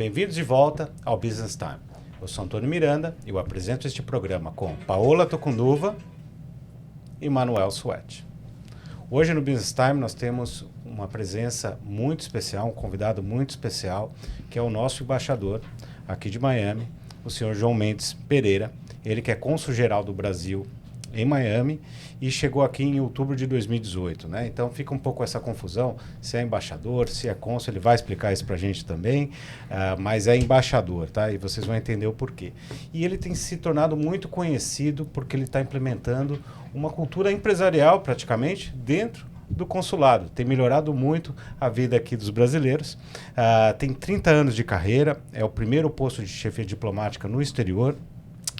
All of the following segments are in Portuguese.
Bem-vindos de volta ao Business Time. Eu sou Antônio Miranda e eu apresento este programa com Paola Tocunduva e Manuel Suete. Hoje no Business Time nós temos uma presença muito especial, um convidado muito especial, que é o nosso embaixador aqui de Miami, o senhor João Mendes Pereira, ele que é cônsul-geral do Brasil em Miami e chegou aqui em outubro de 2018, né? Então fica um pouco essa confusão, se é embaixador, se é cônsul, ele vai explicar isso pra gente também, mas é embaixador, tá? E vocês vão entender o porquê. E ele tem se tornado muito conhecido porque ele está implementando uma cultura empresarial praticamente dentro do consulado. Tem melhorado muito a vida aqui dos brasileiros. Tem 30 anos de carreira, é o primeiro posto de chefia diplomática no exterior,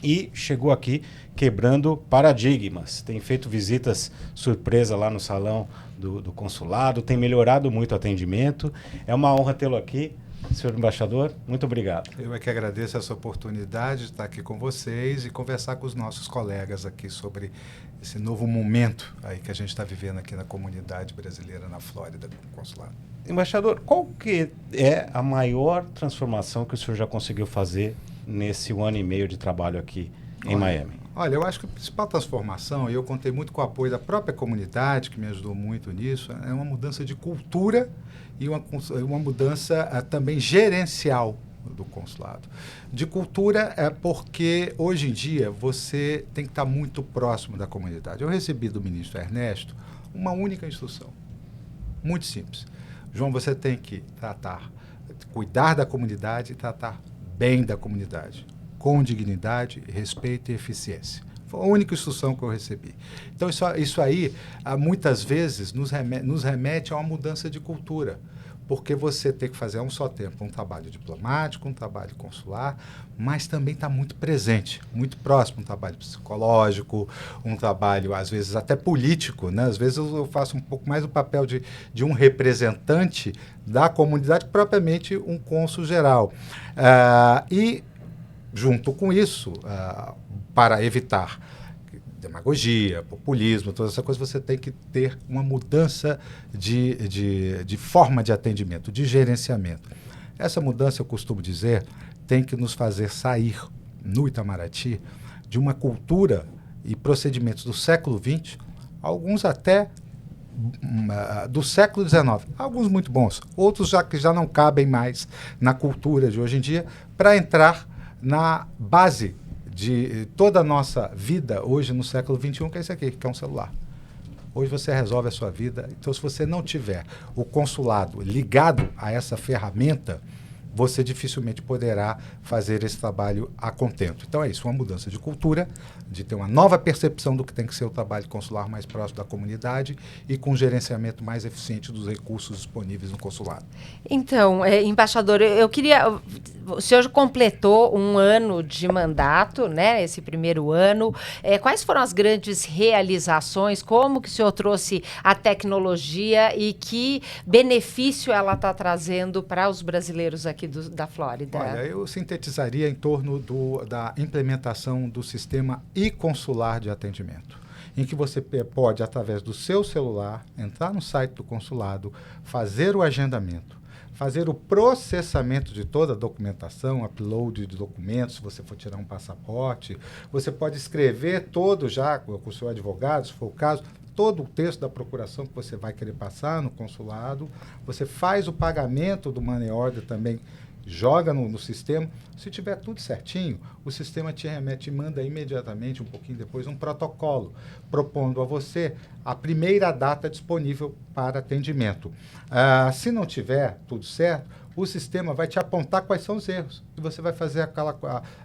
e chegou aqui quebrando paradigmas. Tem feito visitas surpresa lá no salão do consulado, tem melhorado muito o atendimento. É uma honra tê-lo aqui, senhor embaixador. Muito obrigado. Eu é que agradeço essa oportunidade de estar aqui com vocês e conversar com os nossos colegas aqui sobre esse novo momento aí que a gente está vivendo aqui na comunidade brasileira na Flórida, no consulado. Embaixador, qual que é a maior transformação que o senhor já conseguiu fazer nesse 1 ano e meio de trabalho aqui em Miami? Olha, eu acho que a principal transformação, e eu contei muito com o apoio da própria comunidade, que me ajudou muito nisso, é uma mudança de cultura e uma mudança também gerencial do consulado. De cultura é porque, hoje em dia, você tem que estar muito próximo da comunidade. Eu recebi do ministro Ernesto uma única instrução, muito simples. João, você tem que cuidar da comunidade e tratar bem da comunidade, com dignidade, respeito e eficiência. Foi a única instrução que eu recebi. Então, isso aí, muitas vezes, nos remete a uma mudança de cultura, porque você tem que fazer a um só tempo um trabalho diplomático, um trabalho consular, mas também está muito presente, muito próximo, um trabalho psicológico, um trabalho, às vezes, até político, né? Às vezes eu faço um pouco mais o papel de um representante da comunidade, propriamente um cônsul geral. E, junto com isso, para evitar demagogia, populismo, toda essa coisa, você tem que ter uma mudança de forma de atendimento, de gerenciamento. Essa mudança, eu costumo dizer, tem que nos fazer sair, no Itamaraty, de uma cultura e procedimentos do século XX, alguns até do século XIX, alguns muito bons, outros que já não cabem mais na cultura de hoje em dia, para entrar na base de toda a nossa vida hoje no século XXI, que é isso aqui, que é um celular. Hoje você resolve a sua vida. Então, se você não tiver o consulado ligado a essa ferramenta, você dificilmente poderá fazer esse trabalho a contento. Então é isso, uma mudança de cultura, de ter uma nova percepção do que tem que ser o trabalho consular mais próximo da comunidade e com um gerenciamento mais eficiente dos recursos disponíveis no consulado. Então, embaixador, eu queria... O senhor completou 1 ano de mandato, né? Esse primeiro ano. Quais foram as grandes realizações? Como que o senhor trouxe a tecnologia e que benefício ela está trazendo para os brasileiros aqui da Flórida? Olha, eu sintetizaria em torno da implementação do sistema e-consular de atendimento, em que você pode, através do seu celular, entrar no site do consulado, fazer o agendamento, fazer o processamento de toda a documentação, upload de documentos, se você for tirar um passaporte, você pode escrever todo já, com o seu advogado, se for o caso, todo o texto da procuração que você vai querer passar no consulado, você faz o pagamento do money order também, joga no sistema. Se tiver tudo certinho, o sistema te remete e manda imediatamente, um pouquinho depois, um protocolo, propondo a você a primeira data disponível para atendimento. Se não tiver tudo certo, o sistema vai te apontar quais são os erros e você vai fazer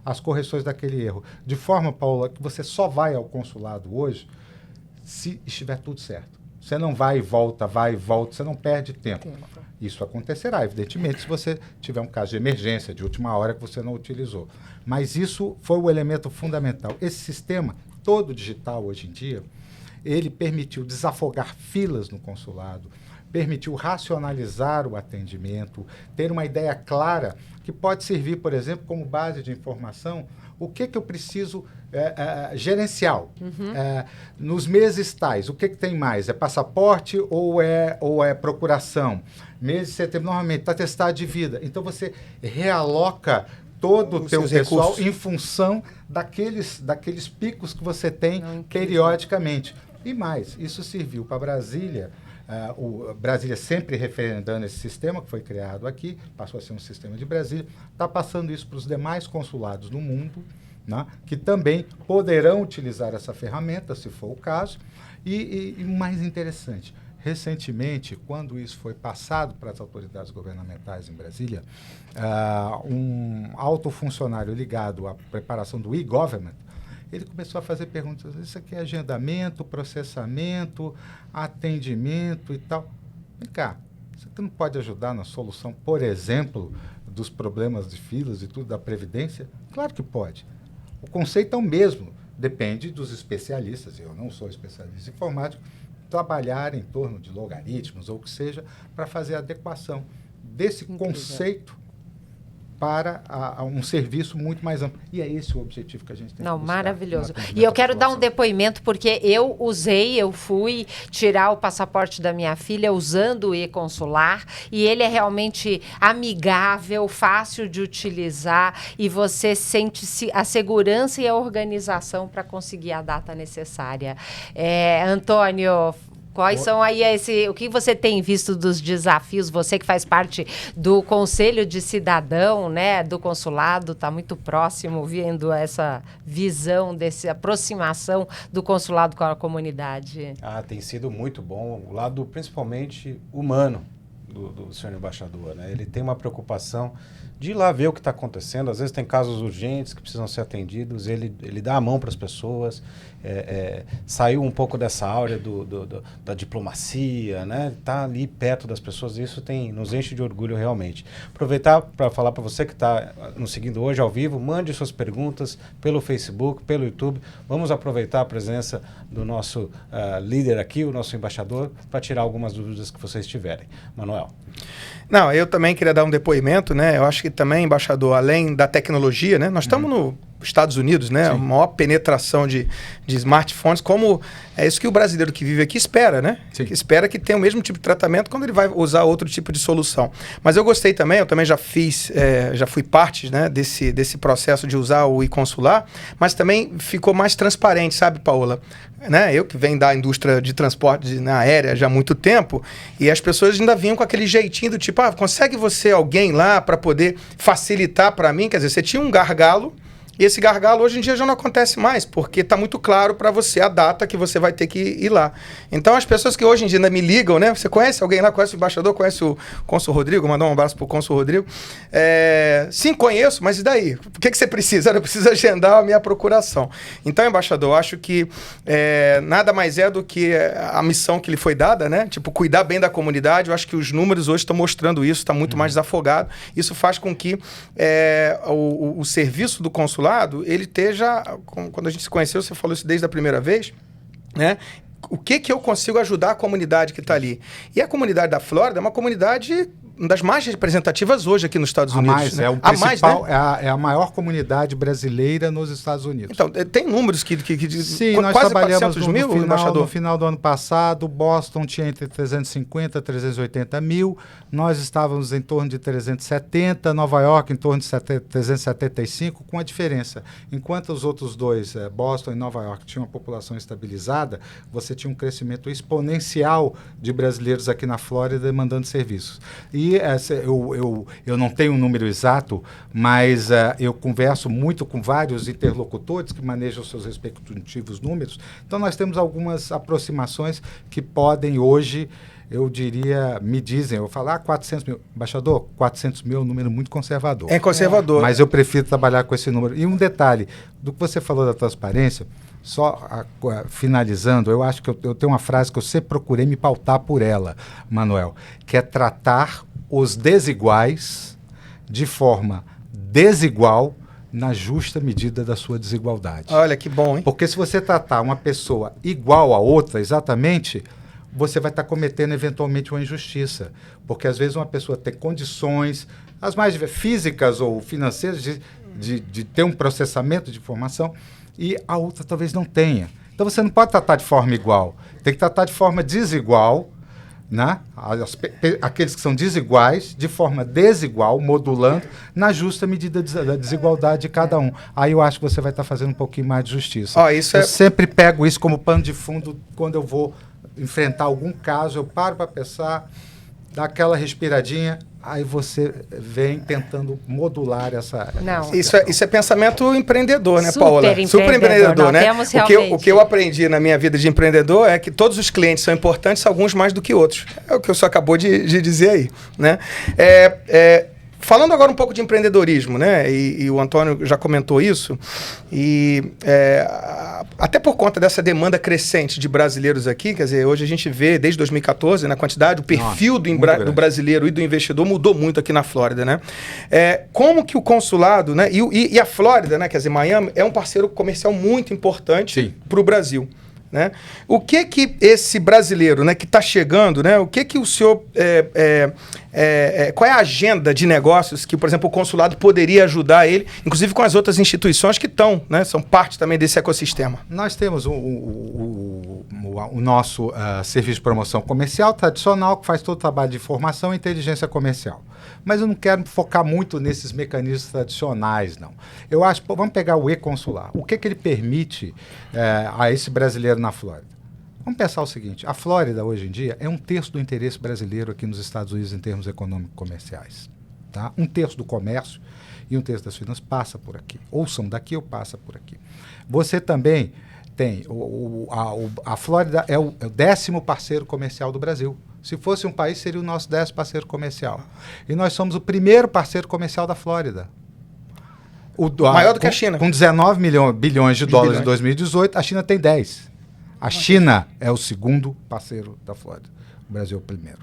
as correções daquele erro. De forma, Paula, que você só vai ao consulado hoje se estiver tudo certo. Você não vai e volta, você não perde tempo. Isso acontecerá, evidentemente, se você tiver um caso de emergência, de última hora, que você não utilizou. Mas isso foi o elemento fundamental. Esse sistema, todo digital hoje em dia, ele permitiu desafogar filas no consulado, permitiu racionalizar o atendimento, ter uma ideia clara que pode servir, por exemplo, como base de informação, o que eu preciso gerencial. Nos meses tais, o que tem mais? É passaporte ou é procuração? Mês de setembro, normalmente, está atestado de vida. Então, você realoca todo o teu pessoal recursos em função daqueles picos que você tem periodicamente. E mais, isso serviu para Brasília. Brasília sempre referendando esse sistema que foi criado aqui, passou a ser um sistema de Brasília, está passando isso para os demais consulados no mundo, né, que também poderão utilizar essa ferramenta, se for o caso. E o mais interessante, recentemente, quando isso foi passado para as autoridades governamentais em Brasília, um alto funcionário ligado à preparação do e-government, ele começou a fazer perguntas, isso aqui é agendamento, processamento, atendimento e tal. Vem cá, você não pode ajudar na solução, por exemplo, dos problemas de filas e tudo da Previdência? Claro que pode. O conceito é o mesmo, depende dos especialistas, eu não sou especialista em informática, trabalhar em torno de logaritmos ou o que seja, para fazer a adequação desse conceito para um serviço muito mais amplo. E é esse o objetivo que a gente tem. Não, maravilhoso. E eu quero dar um depoimento, porque eu fui tirar o passaporte da minha filha usando o e-consular, e ele é realmente amigável, fácil de utilizar, e você sente a segurança e a organização para conseguir a data necessária. Antônio, quais são aí o que você tem visto dos desafios? Você que faz parte do Conselho de Cidadão, né, do consulado, está muito próximo, vendo essa visão, dessa aproximação do consulado com a comunidade. Tem sido muito bom, o lado principalmente humano do senhor embaixador, né? Ele tem uma preocupação de ir lá ver o que está acontecendo. Às vezes tem casos urgentes que precisam ser atendidos, ele dá a mão para as pessoas, saiu um pouco dessa áurea da diplomacia, né? Está ali perto das pessoas, e isso nos enche de orgulho realmente. Aproveitar para falar para você que está nos seguindo hoje ao vivo, mande suas perguntas pelo Facebook, pelo YouTube. Vamos aproveitar a presença do nosso líder aqui, o nosso embaixador, para tirar algumas dúvidas que vocês tiverem. Manuel. Não, eu também queria dar um depoimento, né? Eu acho que também, embaixador, além da tecnologia, né? Nós estamos nos Estados Unidos, né? Sim. A maior penetração de smartphones, como é isso que o brasileiro que vive aqui espera, né? Que espera que tenha o mesmo tipo de tratamento quando ele vai usar outro tipo de solução. Mas eu gostei também, eu também já fui parte, né, desse processo de usar o e-consular, mas também ficou mais transparente, sabe, Paola? Né? Eu que venho da indústria de transporte na aérea já há muito tempo, e as pessoas ainda vinham com aquele jeitinho do tipo, consegue você alguém lá para poder facilitar para mim? Quer dizer, você tinha um gargalo, e esse gargalo hoje em dia já não acontece mais, porque está muito claro para você a data que você vai ter que ir lá. Então, as pessoas que hoje em dia ainda me ligam, né? Você conhece alguém lá? Conhece o embaixador? Conhece o cônsul Rodrigo? Mandar um abraço para o cônsul Rodrigo. Sim, conheço, mas e daí? O que você precisa? Eu preciso agendar a minha procuração. Então, embaixador, eu acho que nada mais é do que a missão que lhe foi dada, né? Tipo, cuidar bem da comunidade. Eu acho que os números hoje estão mostrando isso, está muito mais desafogado. Isso faz com que o serviço do consulado ele esteja, quando a gente se conheceu, você falou isso desde a primeira vez, né? O que eu consigo ajudar a comunidade que está ali? E a comunidade da Flórida é uma comunidade das mais representativas hoje aqui nos Estados Unidos. Né? O principal, né? É a maior comunidade brasileira nos Estados Unidos. Então, tem números que sim, nós quase trabalhamos 400 mil, embaixador? No final do ano passado, Boston tinha entre 350 e 380 mil, nós estávamos em torno de 370, Nova York em torno de 375, com a diferença. Enquanto os outros dois, Boston e Nova York, tinham uma população estabilizada, você tinha um crescimento exponencial de brasileiros aqui na Flórida demandando serviços. E eu não tenho um número exato, mas eu converso muito com vários interlocutores que manejam seus respectivos números. Então, nós temos algumas aproximações que podem hoje, eu diria, eu vou falar 400 mil. Embaixador, 400 mil é um número muito conservador. É conservador. Mas eu prefiro trabalhar com esse número. E um detalhe, do que você falou da transparência, só finalizando, eu acho que eu tenho uma frase que eu sempre procurei me pautar por ela, Manuel, que é tratar os desiguais de forma desigual na justa medida da sua desigualdade. Olha, que bom, hein? Porque se você tratar uma pessoa igual a outra, exatamente, você vai estar cometendo eventualmente uma injustiça. Porque às vezes uma pessoa tem condições, as mais físicas ou financeiras, de ter um processamento de informação, e a outra talvez não tenha. Então você não pode tratar de forma igual, tem que tratar de forma desigual, né? Aqueles que são desiguais, de forma desigual, modulando, na justa medida da desigualdade de cada um. Aí eu acho que você vai estar fazendo um pouquinho mais de justiça. Eu sempre pego isso como pano de fundo quando eu vou enfrentar algum caso, eu paro para pensar, dá aquela respiradinha, aí você vem tentando modular essa... Isso é pensamento empreendedor, né, Super Paola? empreendedor, Super empreendedor, né? Realmente... O que eu aprendi na minha vida de empreendedor é que todos os clientes são importantes, alguns mais do que outros. É o que o senhor acabou de dizer aí, né? Falando agora um pouco de empreendedorismo, né? E o Antônio já comentou isso. Até por conta dessa demanda crescente de brasileiros aqui, quer dizer, hoje a gente vê, desde 2014, na quantidade, o perfil do brasileiro e do investidor mudou muito aqui na Flórida, né? Como que o consulado, né? E a Flórida, né? Quer dizer, Miami é um parceiro comercial muito importante para o Brasil. Né? O que esse brasileiro, né, que está chegando, né, o que o senhor... qual é a agenda de negócios que, por exemplo, o consulado poderia ajudar ele, inclusive com as outras instituições que estão, né, são parte também desse ecossistema? Nós temos o nosso serviço de promoção comercial tradicional, que faz todo o trabalho de informação e inteligência comercial. Mas eu não quero focar muito nesses mecanismos tradicionais, não. Eu acho, vamos pegar o e-consular. O que ele permite a esse brasileiro na Flórida? Vamos pensar o seguinte, a Flórida hoje em dia é 1/3 do interesse brasileiro aqui nos Estados Unidos em termos econômico-comerciais. Tá? 1/3 do comércio e 1/3 das finanças passa por aqui. Ou são daqui ou passa por aqui. Você também tem, a Flórida é o 10º parceiro comercial do Brasil. Se fosse um país, seria o nosso 10º parceiro comercial. E nós somos o primeiro parceiro comercial da Flórida. Maior do que a China. Com 19 bilhões de dólares em 2018, a China tem 10. A China é o segundo parceiro da Flórida. O Brasil é o primeiro.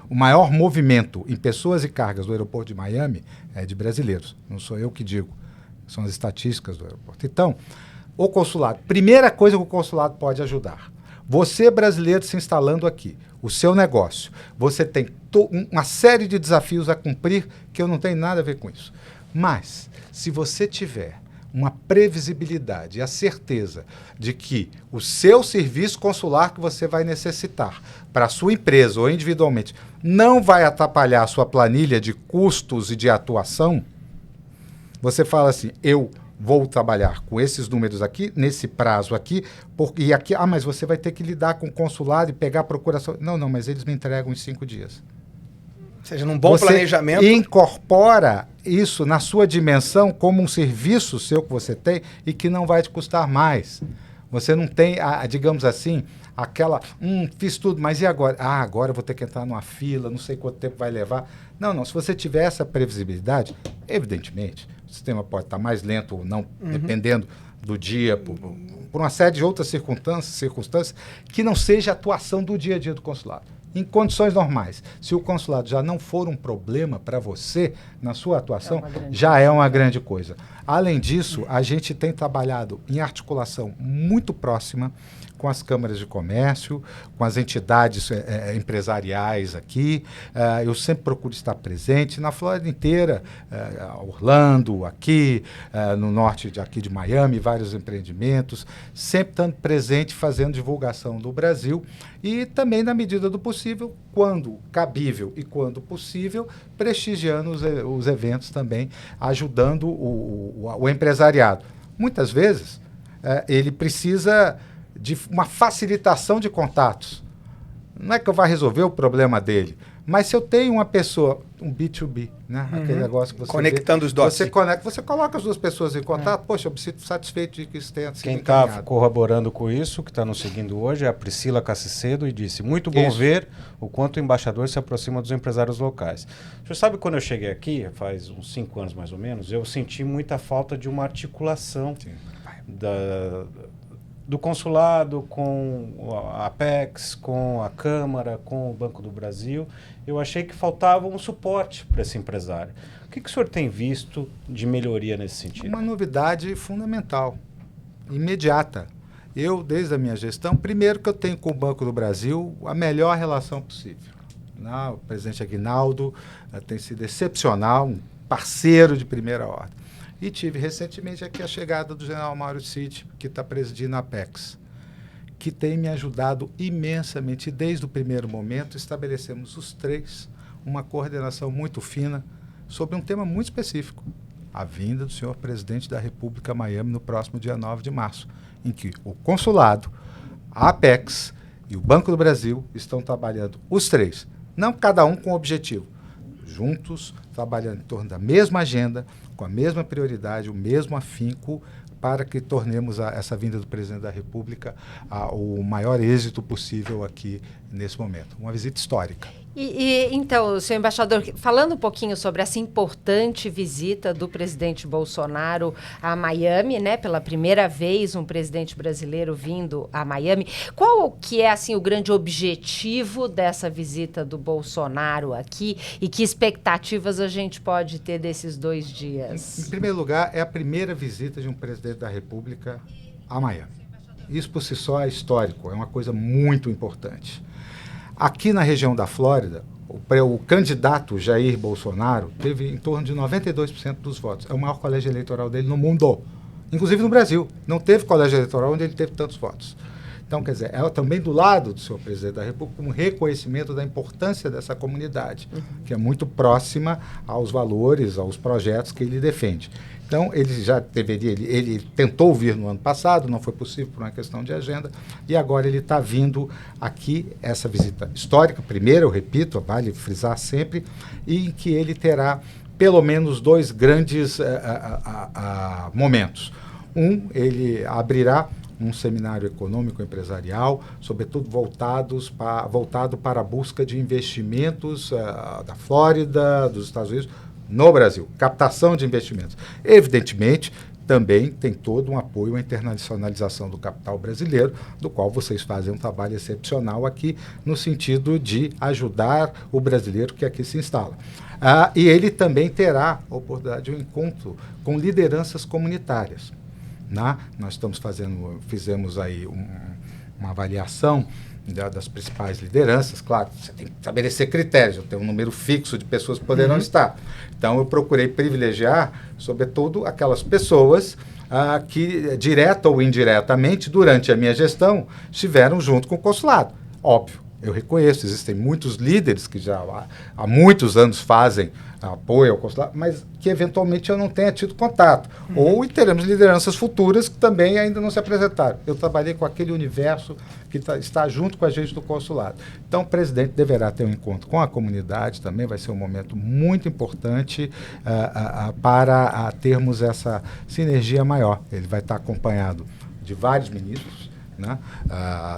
O maior movimento em pessoas e cargas do aeroporto de Miami é de brasileiros. Não sou eu que digo. São as estatísticas do aeroporto. Então, o consulado. Primeira coisa que o consulado pode ajudar. Você, brasileiro, se instalando aqui, o seu negócio, você tem uma série de desafios a cumprir que eu não tenho nada a ver com isso. Mas, se você tiver uma previsibilidade e a certeza de que o seu serviço consular que você vai necessitar para a sua empresa ou individualmente não vai atrapalhar a sua planilha de custos e de atuação, você fala assim, eu vou trabalhar com esses números aqui, nesse prazo aqui, e aqui, mas você vai ter que lidar com o consulado e pegar a procuração. Não, mas eles me entregam em 5 dias. Ou seja, num bom planejamento... Você incorpora isso na sua dimensão como um serviço seu que você tem e que não vai te custar mais. Você não tem, digamos assim, aquela, fiz tudo, mas e agora? Agora eu vou ter que entrar numa fila, não sei quanto tempo vai levar. Não, se você tiver essa previsibilidade, evidentemente, o sistema pode estar mais lento ou não, dependendo do dia, por uma série de outras circunstâncias que não seja a atuação do dia a dia do consulado. Em condições normais, se o consulado já não for um problema para você na sua atuação, já é uma grande coisa. Além disso, a gente tem trabalhado em articulação muito próxima com as câmaras de comércio, com as entidades empresariais aqui. Eu sempre procuro estar presente na Flórida inteira, Orlando, aqui, no norte aqui de Miami, vários empreendimentos, sempre estando presente, fazendo divulgação do Brasil e também, na medida do possível, quando cabível e quando possível, prestigiando os eventos também, ajudando o empresariado. Muitas vezes, ele precisa de uma facilitação de contatos. Não é que eu vá resolver o problema dele, mas se eu tenho uma pessoa, um B2B, né? Aquele negócio que você conectando os dots. Você coloca as duas pessoas em contato, poxa, eu me sinto satisfeito de que isso tenha sido Quem está corroborando com isso, que está nos seguindo hoje, é a Priscila Cassicedo e disse, muito bom ver o quanto o embaixador se aproxima dos empresários locais. Você sabe, quando eu cheguei aqui, faz uns 5 anos mais ou menos, eu senti muita falta de uma articulação do consulado com a Apex, com a Câmara, com o Banco do Brasil. Eu achei que faltava um suporte para esse empresário. O que o senhor tem visto de melhoria nesse sentido? Uma novidade fundamental, imediata. Eu, desde a minha gestão, primeiro que eu tenho com o Banco do Brasil a melhor relação possível. O presidente Aguinaldo tem sido excepcional, um parceiro de primeira ordem. E tive recentemente aqui a chegada do general Mauro Cid, que está presidindo a Apex, que tem me ajudado imensamente. E desde o primeiro momento estabelecemos os três uma coordenação muito fina sobre um tema muito específico, a vinda do senhor presidente da República a Miami no próximo dia 9 de março, em que o consulado, a Apex e o Banco do Brasil estão trabalhando, os três, não cada um com objetivo, juntos, trabalhando em torno da mesma agenda, com a mesma prioridade, o mesmo afinco, para que tornemos essa vinda do presidente da República o maior êxito possível aqui nesse momento. Uma visita histórica. Então, senhor embaixador, falando um pouquinho sobre essa importante visita do presidente Bolsonaro a Miami, né? Pela primeira vez um presidente brasileiro vindo a Miami. Qual que é, assim, o grande objetivo dessa visita do Bolsonaro aqui e que expectativas a gente pode ter desses 2 dias? Em primeiro lugar, é a primeira visita de um presidente da República a Miami. Isso por si só é histórico, é uma coisa muito importante. Aqui na região da Flórida, o candidato Jair Bolsonaro teve em torno de 92% dos votos. É o maior colégio eleitoral dele no mundo, inclusive no Brasil. Não teve colégio eleitoral onde ele teve tantos votos. Então, quer dizer, é também do lado do senhor presidente da República um reconhecimento da importância dessa comunidade, que é muito próxima aos valores, aos projetos que ele defende. Então, ele já deveria, ele tentou vir no ano passado, não foi possível por uma questão de agenda, e agora ele está vindo aqui, essa visita histórica, primeiro, eu repito, vale frisar sempre, e em que ele terá pelo menos 2 grandes momentos. Ele abrirá um seminário econômico empresarial, sobretudo voltado para a busca de investimentos da Flórida, dos Estados Unidos, no Brasil, captação de investimentos. Evidentemente, também tem todo um apoio à internacionalização do capital brasileiro, do qual vocês fazem um trabalho excepcional aqui, no sentido de ajudar o brasileiro que aqui se instala. E ele também terá a oportunidade de um encontro com lideranças comunitárias. Nós fizemos aí uma avaliação das principais lideranças. Claro, você tem que estabelecer critérios, eu tenho um número fixo de pessoas que poderão estar. Então, eu procurei privilegiar, sobretudo, aquelas pessoas que, direta ou indiretamente, durante a minha gestão, estiveram junto com o consulado. Óbvio, eu reconheço, existem muitos líderes que já há muitos anos fazem apoio ao consulado, mas que eventualmente eu não tenha tido contato. Ou teremos lideranças futuras que também ainda não se apresentaram. Eu trabalhei com aquele universo que está junto com a gente do consulado. Então, o presidente deverá ter um encontro com a comunidade também, vai ser um momento muito importante para termos essa sinergia maior. Ele vai estar acompanhado de vários ministros,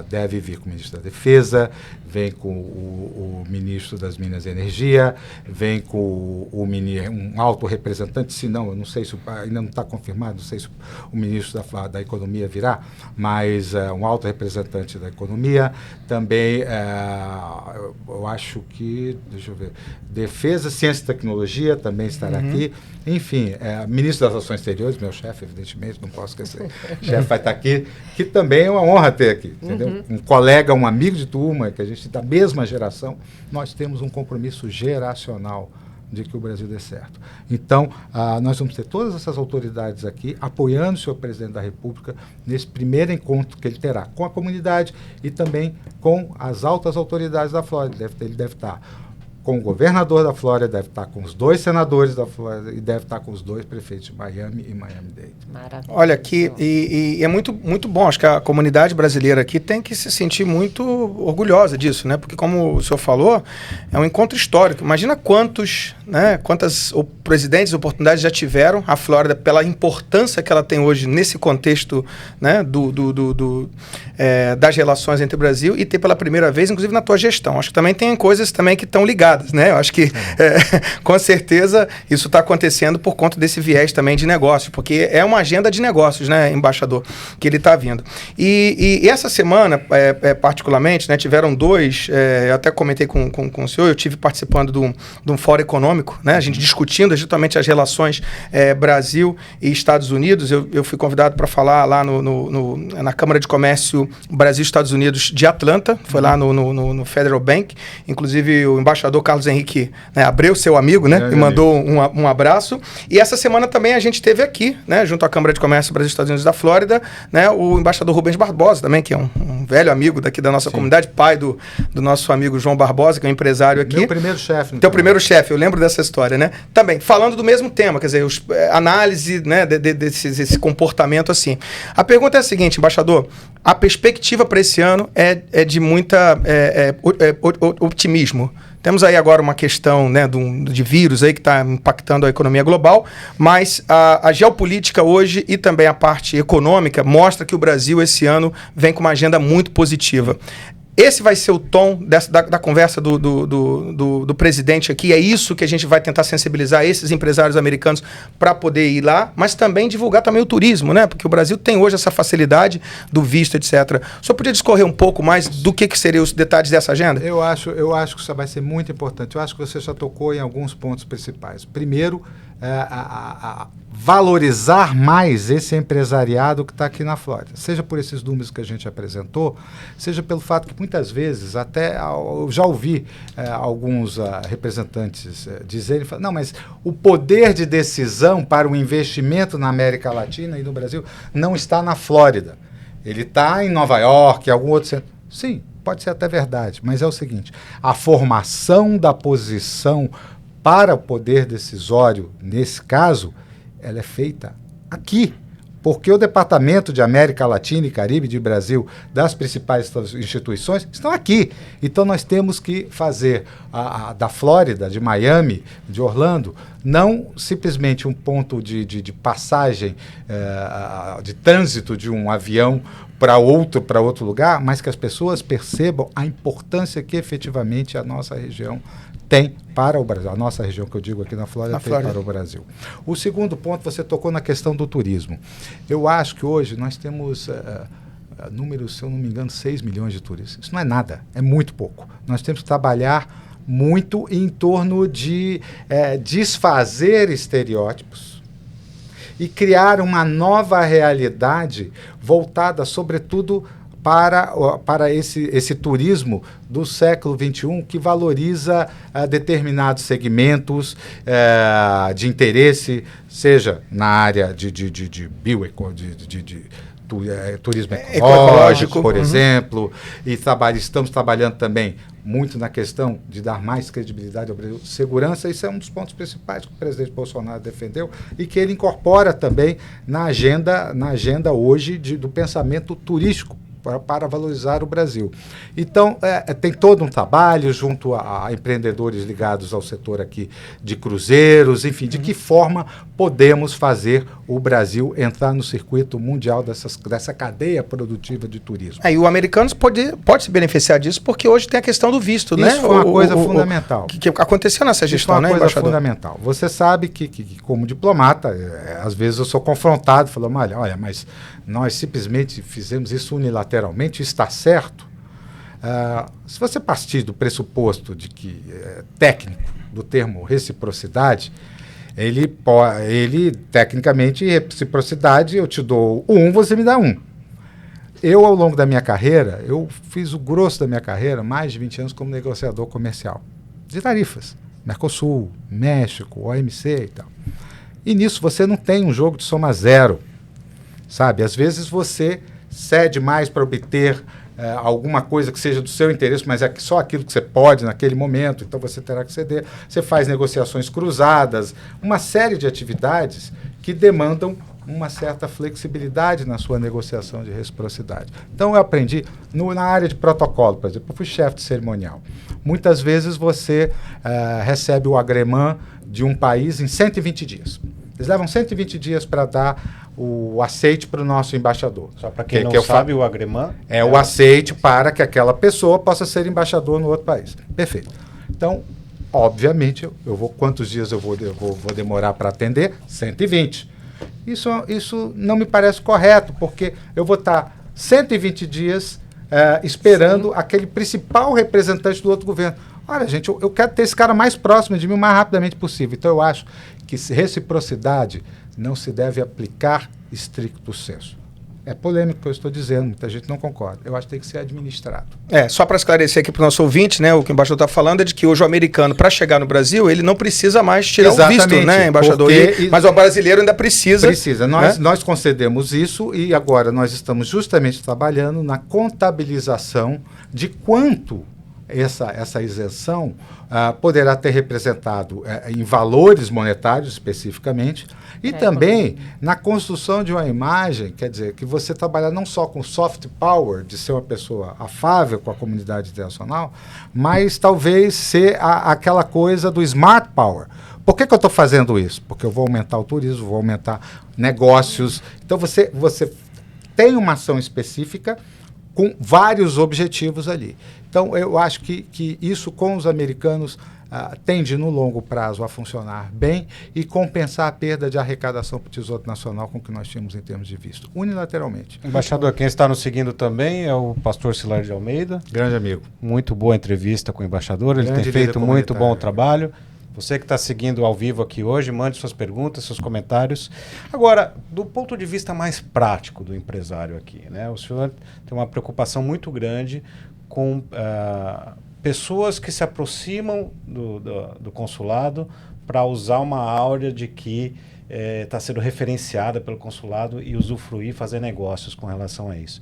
deve vir com o ministro da Defesa, vem com o ministro das Minas e Energia, vem com um alto representante, se não, eu não sei se ainda não está confirmado, não sei se o ministro da Economia virá, mas um alto representante da Economia, também eu acho que, deixa eu ver, Defesa, Ciência e Tecnologia também estará aqui, enfim, ministro das Relações Exteriores, meu chefe, evidentemente, não posso esquecer, o chefe vai estar aqui, que também é uma honra ter aqui, entendeu? Um colega, um amigo de turma, que a gente da mesma geração, nós temos um compromisso geracional de que o Brasil dê certo. Então, nós vamos ter todas essas autoridades aqui apoiando o senhor presidente da República nesse primeiro encontro que ele terá com a comunidade e também com as altas autoridades da Flórida. Ele deve estar com o governador da Flórida, deve estar com os 2 senadores da Flórida e deve estar com os 2 prefeitos de Miami e Miami-Dade. Maravilha. Olha, aqui, e é muito, muito bom, acho que a comunidade brasileira aqui tem que se sentir muito orgulhosa disso, né? Porque, como o senhor falou, é um encontro histórico. Imagina quantas presidentes, oportunidades já tiveram a Flórida pela importância que ela tem hoje nesse contexto, né, das relações entre o Brasil e ter pela primeira vez, inclusive na tua gestão. Acho que também tem coisas também que estão ligadas, né? Eu acho que, com certeza, isso está acontecendo por conta desse viés também de negócios, porque é uma agenda de negócios, né, embaixador, que ele está vindo. E essa semana, particularmente, né, tiveram 2, eu até comentei com o senhor, eu estive participando de um fórum econômico, né, a gente discutindo justamente as relações Brasil e Estados Unidos. Eu fui convidado para falar lá na Câmara de Comércio Brasil e Estados Unidos de Atlanta, foi lá no Federal Bank. Inclusive, o embaixador Carlos Henrique, né, Abreu, seu amigo, né, e mandou um abraço. E essa semana também a gente teve aqui, né, junto à Câmara de Comércio Brasil e Estados Unidos da Flórida, né, o embaixador Rubens Barbosa também, que é um velho amigo daqui da nossa comunidade, pai do nosso amigo João Barbosa, que é um empresário aqui. Meu primeiro chefe. Teu primeiro chefe, eu lembro dessa história, né? Também, falando do mesmo tema, quer dizer, análise, né, desse comportamento assim. A pergunta é a seguinte, embaixador, a perspectiva para esse ano é de muita otimismo. Temos aí agora uma questão, né, de vírus aí que está impactando a economia global, mas a geopolítica hoje e também a parte econômica mostra que o Brasil esse ano vem com uma agenda muito positiva. Esse vai ser o tom da conversa do presidente aqui. É isso que a gente vai tentar sensibilizar esses empresários americanos para poder ir lá, mas também divulgar também o turismo, né? Porque o Brasil tem hoje essa facilidade do visto, etc. O senhor podia discorrer um pouco mais do que seriam os detalhes dessa agenda? Eu acho que isso vai ser muito importante. Eu acho que você já tocou em alguns pontos principais. Primeiro, valorizar mais esse empresariado que está aqui na Flórida, seja por esses números que a gente apresentou, seja pelo fato que muitas vezes, até eu já ouvi alguns representantes dizerem, não, mas o poder de decisão para o investimento na América Latina e no Brasil não está na Flórida, ele está em Nova York, em algum outro centro. Sim, pode ser até verdade, mas é o seguinte, a formação da posição para o poder decisório, nesse caso, ela é feita aqui, porque o Departamento de América Latina e Caribe de Brasil, das principais instituições, estão aqui. Então nós temos que fazer da Flórida, de Miami, de Orlando, não simplesmente um ponto de passagem, de trânsito de um avião para outro lugar, mas que as pessoas percebam a importância que efetivamente a nossa região tem para o Brasil. A nossa região, que eu digo aqui na Flórida, para o Brasil. O segundo ponto, você tocou na questão do turismo. Eu acho que hoje nós temos números, se eu não me engano, 6 milhões de turistas. Isso não é nada, é muito pouco. Nós temos que trabalhar muito em torno de desfazer estereótipos e criar uma nova realidade voltada, sobretudo, para esse turismo do século XXI que valoriza determinados segmentos de interesse, seja na área de turismo ecológico, por exemplo, e estamos trabalhando também muito na questão de dar mais credibilidade ao Brasil. Segurança, isso é um dos pontos principais que o presidente Bolsonaro defendeu e que ele incorpora também na agenda hoje do pensamento turístico, para valorizar o Brasil. Então, tem todo um trabalho junto a empreendedores ligados ao setor aqui de cruzeiros, enfim, de que forma podemos fazer o Brasil entrar no circuito mundial dessa cadeia produtiva de turismo. E o americano pode se beneficiar disso, porque hoje tem a questão do visto, né? Isso foi uma coisa fundamental. Que aconteceu nessa gestão, né, embaixador? Isso foi uma coisa fundamental. Você sabe que como diplomata, às vezes eu sou confrontado, falando, olha, mas nós simplesmente fizemos isso unilateralmente, está certo? Se você partir do pressuposto de que técnico do termo reciprocidade, ele tecnicamente, reciprocidade, eu te dou 1, você me dá 1. Eu, ao longo da minha carreira, eu fiz o grosso da minha carreira, mais de 20 anos, como negociador comercial de tarifas. Mercosul, México, OMC e tal. E nisso você não tem um jogo de soma zero. Sabe, às vezes você cede mais para obter alguma coisa que seja do seu interesse, mas é só aquilo que você pode naquele momento, então você terá que ceder. Você faz negociações cruzadas, uma série de atividades que demandam uma certa flexibilidade na sua negociação de reciprocidade. Então eu aprendi na área de protocolo, por exemplo, eu fui chefe de cerimonial. Muitas vezes você recebe o agremã de um país em 120 dias. Eles levam 120 dias para dar o aceite para o nosso embaixador. Só para quem não sabe, o agremã é o aceite para que aquela pessoa possa ser embaixador no outro país. Perfeito. Então, obviamente, quantos dias eu vou demorar para atender? 120. Isso não me parece correto, porque eu vou estar 120 dias esperando aquele principal representante do outro governo. Olha, gente, eu quero ter esse cara mais próximo de mim o mais rapidamente possível. Então, eu acho que reciprocidade não se deve aplicar stricto sensu. É polêmico o que eu estou dizendo, muita gente não concorda. Eu acho que tem que ser administrado. Só para esclarecer aqui para o nosso ouvinte, né, o que o embaixador está falando é de que hoje o americano, para chegar no Brasil, ele não precisa mais tirar o visto, né, embaixador? Mas o brasileiro ainda precisa. Precisa. Nós concedemos isso e agora nós estamos justamente trabalhando na contabilização de quanto essa isenção poderá ter representado em valores monetários especificamente e também na construção de uma imagem, quer dizer, que você trabalhar não só com soft power, de ser uma pessoa afável com a comunidade internacional, mas talvez ser aquela coisa do smart power. Por que eu estou fazendo isso? Porque eu vou aumentar o turismo, vou aumentar negócios. Então você tem uma ação específica com vários objetivos ali. Então, eu acho que isso com os americanos tende, no longo prazo, a funcionar bem e compensar a perda de arrecadação para o Tesouro Nacional com o que nós tínhamos em termos de visto, unilateralmente. Embaixador, quem está nos seguindo também é o pastor Cilar de Almeida. Grande amigo. Muito boa entrevista com o embaixador, ele tem feito muito bom trabalho. Você que está seguindo ao vivo aqui hoje, mande suas perguntas, seus comentários. Agora, do ponto de vista mais prático do empresário aqui, né? O senhor tem uma preocupação muito grande com pessoas que se aproximam do consulado para usar uma áurea de que está sendo referenciada pelo consulado e usufruir, fazer negócios com relação a isso.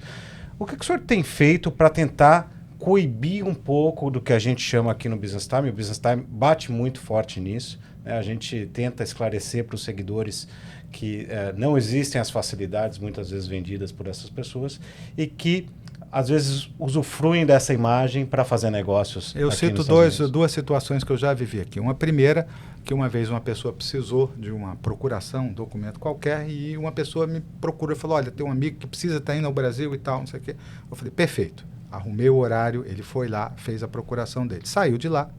O que o senhor tem feito para tentar coibir um pouco do que a gente chama aqui no Business Time? O Business Time bate muito forte nisso, né? A gente tenta esclarecer para os seguidores que não existem as facilidades muitas vezes vendidas por essas pessoas e que às vezes usufruem dessa imagem para fazer negócios. Eu cito duas situações que eu já vivi aqui. Uma primeira, que uma vez uma pessoa precisou de uma procuração, um documento qualquer, e uma pessoa me procurou e falou, olha, tem um amigo que precisa estar indo ao Brasil e tal, não sei o quê. Eu falei, perfeito. Arrumei o horário, ele foi lá, fez a procuração dele. Saiu de lá.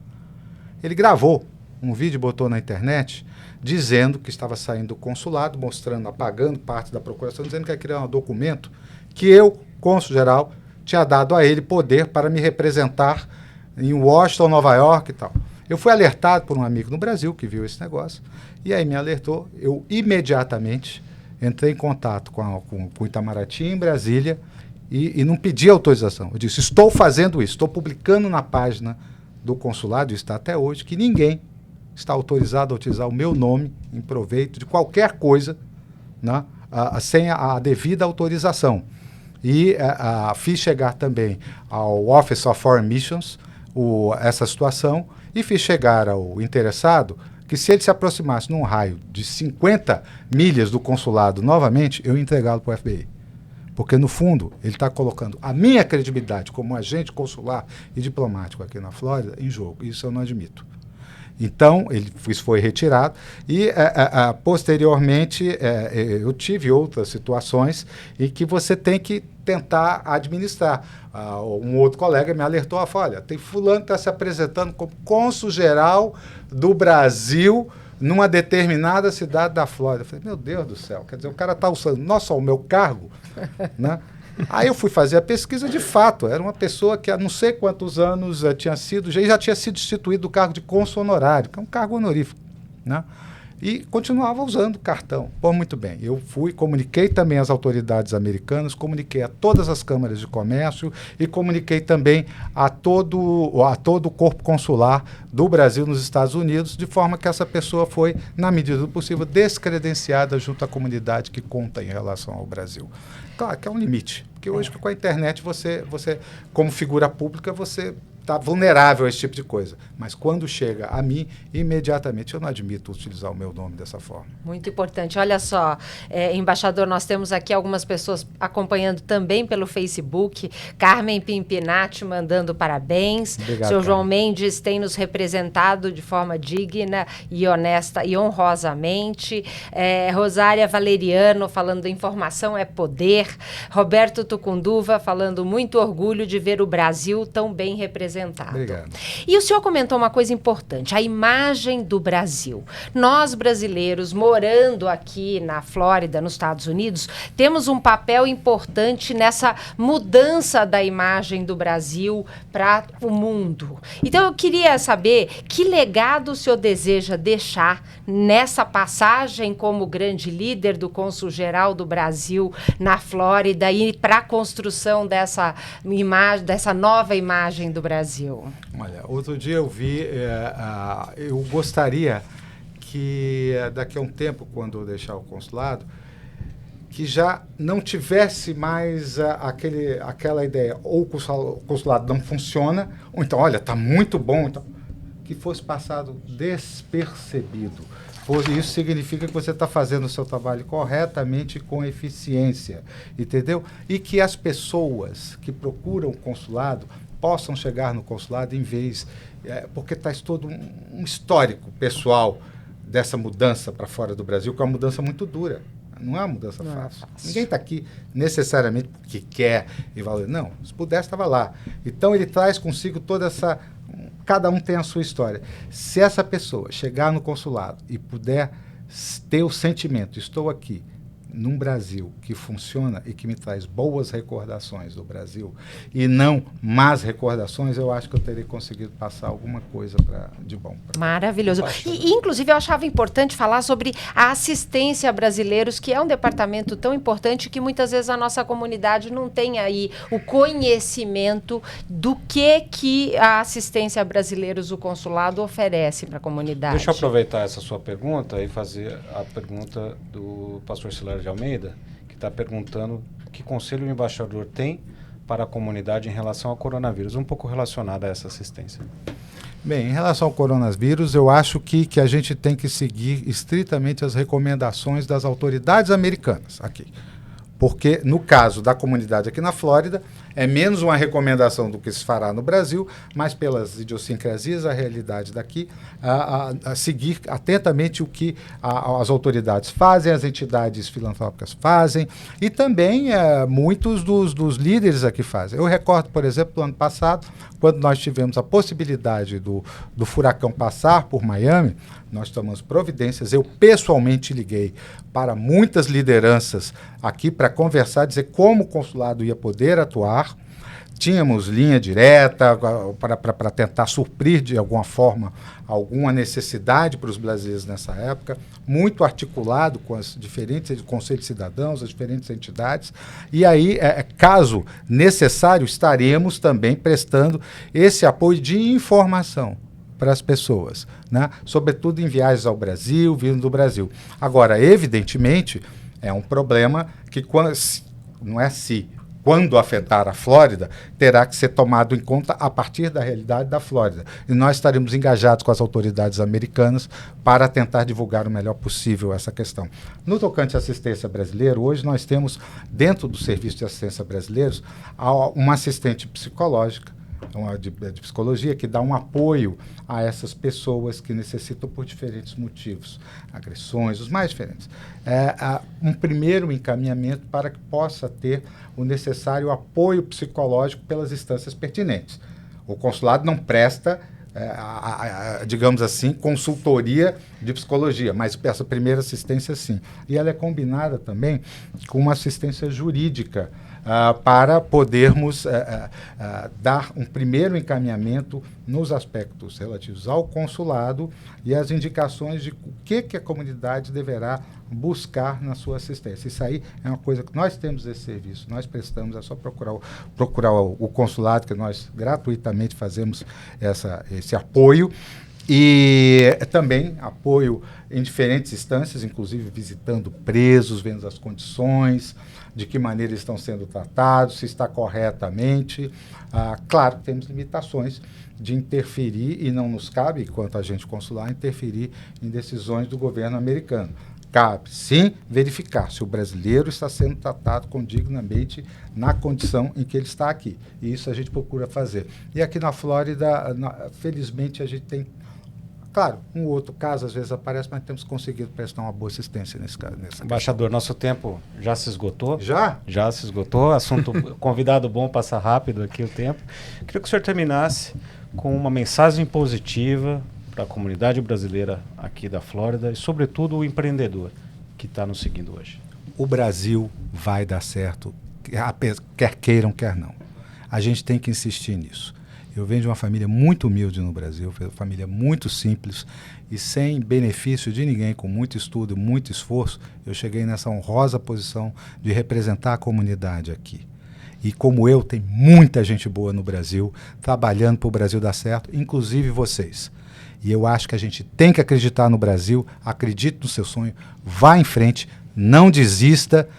Ele gravou um vídeo e botou na internet dizendo que estava saindo do consulado, mostrando, apagando parte da procuração, dizendo que ia criar um documento que eu, cônsul-geral, tinha dado a ele poder para me representar em Washington, Nova York e tal. Eu fui alertado por um amigo no Brasil que viu esse negócio e aí me alertou. Eu imediatamente entrei em contato com o Itamaraty em Brasília e não pedi autorização. Eu disse, estou fazendo isso, estou publicando na página do consulado, está até hoje, que ninguém está autorizado a utilizar o meu nome em proveito de qualquer coisa, né, sem a devida autorização. E fiz chegar também ao Office of Foreign Missions essa situação e fiz chegar ao interessado que se ele se aproximasse num raio de 50 milhas do consulado novamente, eu ia entregá-lo para o FBI. Porque, no fundo, ele está colocando a minha credibilidade como agente consular e diplomático aqui na Flórida em jogo. Isso eu não admito. Então, isso foi retirado e, posteriormente, eu tive outras situações em que você tem que tentar administrar. Um outro colega me alertou, falou, olha, tem fulano que está se apresentando como cônsul-geral do Brasil numa determinada cidade da Flórida. Eu falei, meu Deus do céu, quer dizer, o cara está usando não só o meu cargo, né? Aí eu fui fazer a pesquisa, de fato, era uma pessoa que há não sei quantos anos já tinha sido instituído do cargo de cônsul honorário, que é um cargo honorífico, né? E continuava usando o cartão. Bom, muito bem, eu comuniquei também às autoridades americanas, comuniquei a todas as câmaras de comércio e comuniquei também a todo o corpo consular do Brasil nos Estados Unidos, de forma que essa pessoa foi, na medida do possível, descredenciada junto à comunidade que conta em relação ao Brasil. Claro que é um limite, porque hoje com a internet você como figura pública, você está vulnerável a esse tipo de coisa. Mas quando chega a mim, imediatamente eu não admito utilizar o meu nome dessa forma. Muito importante. Olha só, embaixador, nós temos aqui algumas pessoas acompanhando também pelo Facebook. Carmen Pimpinati mandando parabéns. Obrigado, Seu João Carmen. Mendes tem nos representado de forma digna e honesta e honrosamente. Rosária Valeriano falando informação é poder. Roberto Tucunduva falando muito orgulho de ver o Brasil tão bem representado apresentado. Obrigado. E o senhor comentou uma coisa importante, a imagem do Brasil. Nós, brasileiros, morando aqui na Flórida, nos Estados Unidos, temos um papel importante nessa mudança da imagem do Brasil para o mundo. Então, eu queria saber que legado o senhor deseja deixar nessa passagem como grande líder do Cônsul-Geral do Brasil na Flórida e para a construção dessa imagem, dessa nova imagem do Brasil. Olha, outro dia eu vi, eu gostaria que daqui a um tempo, quando eu deixar o consulado, que já não tivesse mais aquela ideia, ou o consulado não funciona, ou então, olha, está muito bom, então, que fosse passado despercebido. Isso significa que você está fazendo o seu trabalho corretamente e com eficiência, entendeu? E que as pessoas que procuram o consulado possam chegar no consulado em vez... porque traz todo um histórico pessoal dessa mudança para fora do Brasil, que é uma mudança muito dura. Não é uma mudança fácil. Ninguém está aqui necessariamente porque quer e valor. Não, se pudesse, estava lá. Então, ele traz consigo toda essa... Cada um tem a sua história. Se essa pessoa chegar no consulado e puder ter o sentimento, estou aqui num Brasil que funciona e que me traz boas recordações do Brasil e não más recordações, eu acho que eu teria conseguido passar alguma coisa de bom. Maravilhoso. E, inclusive, eu achava importante falar sobre a assistência a brasileiros, que é um departamento tão importante que muitas vezes a nossa comunidade não tem aí o conhecimento do que a assistência a brasileiros, o consulado, oferece para a comunidade. Deixa eu aproveitar essa sua pergunta e fazer a pergunta do pastor Silário de Almeida, que está perguntando que conselho o embaixador tem para a comunidade em relação ao coronavírus, um pouco relacionado a essa assistência. Bem, em relação ao coronavírus, eu acho que a gente tem que seguir estritamente as recomendações das autoridades americanas aqui. Porque, no caso da comunidade aqui na Flórida, é menos uma recomendação do que se fará no Brasil, mas pelas idiosincrasias, a realidade daqui, a seguir atentamente o que as autoridades fazem, as entidades filantrópicas fazem, e também muitos dos líderes aqui fazem. Eu recordo, por exemplo, do ano passado, quando nós tivemos a possibilidade do furacão passar por Miami, nós tomamos providências. Eu pessoalmente liguei para muitas lideranças aqui para conversar, dizer como o consulado ia poder atuar. Tínhamos linha direta para tentar suprir de alguma forma alguma necessidade para os brasileiros nessa época, muito articulado com as diferentes conselhos de cidadãos, as diferentes entidades, e aí, caso necessário, estaremos também prestando esse apoio de informação para as pessoas, né? Sobretudo em viagens ao Brasil, vindo do Brasil. Agora, evidentemente, é um problema que quando afetar a Flórida, terá que ser tomado em conta a partir da realidade da Flórida. E nós estaremos engajados com as autoridades americanas para tentar divulgar o melhor possível essa questão. No tocante à assistência brasileira, hoje nós temos, dentro do Serviço de Assistência Brasileiros, uma assistente psicológica, de psicologia, que dá um apoio a essas pessoas que necessitam por diferentes motivos, agressões, os mais diferentes. Um primeiro encaminhamento para que possa ter o necessário apoio psicológico pelas instâncias pertinentes. O consulado não presta, digamos assim, consultoria de psicologia, mas essa primeira assistência sim. E ela é combinada também com uma assistência jurídica, para podermos dar um primeiro encaminhamento nos aspectos relativos ao consulado e as indicações de o que a comunidade deverá buscar na sua assistência. Isso aí é uma coisa que nós temos esse serviço, nós prestamos, é só procurar o consulado, que nós gratuitamente fazemos esse apoio. E também apoio em diferentes instâncias, inclusive visitando presos, vendo as condições, de que maneira estão sendo tratados, se está corretamente. Claro que temos limitações de interferir, e não nos cabe, enquanto agente consular, interferir em decisões do governo americano. Cabe, sim, verificar se o brasileiro está sendo tratado condignamente na condição em que ele está aqui. E isso a gente procura fazer. E aqui na Flórida, felizmente, a gente tem Claro, um outro caso às vezes aparece, mas temos conseguido prestar uma boa assistência nesse caso. Embaixador, nosso tempo já se esgotou. Já? Já se esgotou. Assunto convidado bom, passa rápido aqui o tempo. Queria que o senhor terminasse com uma mensagem positiva para a comunidade brasileira aqui da Flórida e, sobretudo, o empreendedor que está nos seguindo hoje. O Brasil vai dar certo, quer queiram, quer não. A gente tem que insistir nisso. Eu venho de uma família muito humilde no Brasil, uma família muito simples e sem benefício de ninguém, com muito estudo, muito esforço, eu cheguei nessa honrosa posição de representar a comunidade aqui. E como eu, tem muita gente boa no Brasil, trabalhando para o Brasil dar certo, inclusive vocês. E eu acho que a gente tem que acreditar no Brasil, acredite no seu sonho, vá em frente, não desista,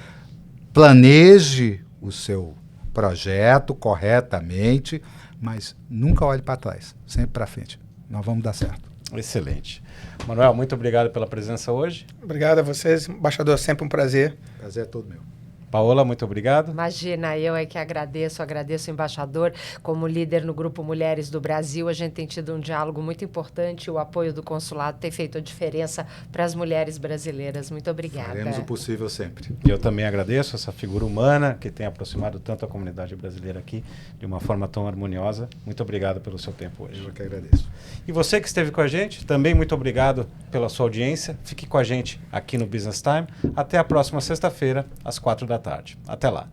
planeje o seu projeto corretamente, mas nunca olhe para trás, sempre para frente. Nós vamos dar certo. Excelente. Manuel, muito obrigado pela presença hoje. Obrigado a vocês, embaixador, sempre um prazer. Prazer é todo meu. Paola, muito obrigado. Imagina, eu é que agradeço o embaixador. Como líder no Grupo Mulheres do Brasil, a gente tem tido um diálogo muito importante. O apoio do consulado tem feito a diferença para as mulheres brasileiras. Muito obrigada. Faremos o possível sempre. Eu também agradeço essa figura humana que tem aproximado tanto a comunidade brasileira aqui de uma forma tão harmoniosa. Muito obrigado pelo seu tempo hoje. Eu que agradeço. E você que esteve com a gente, também muito obrigado pela sua audiência. Fique com a gente aqui no Business Time. Até a próxima sexta-feira, às 4 da tarde. Até lá.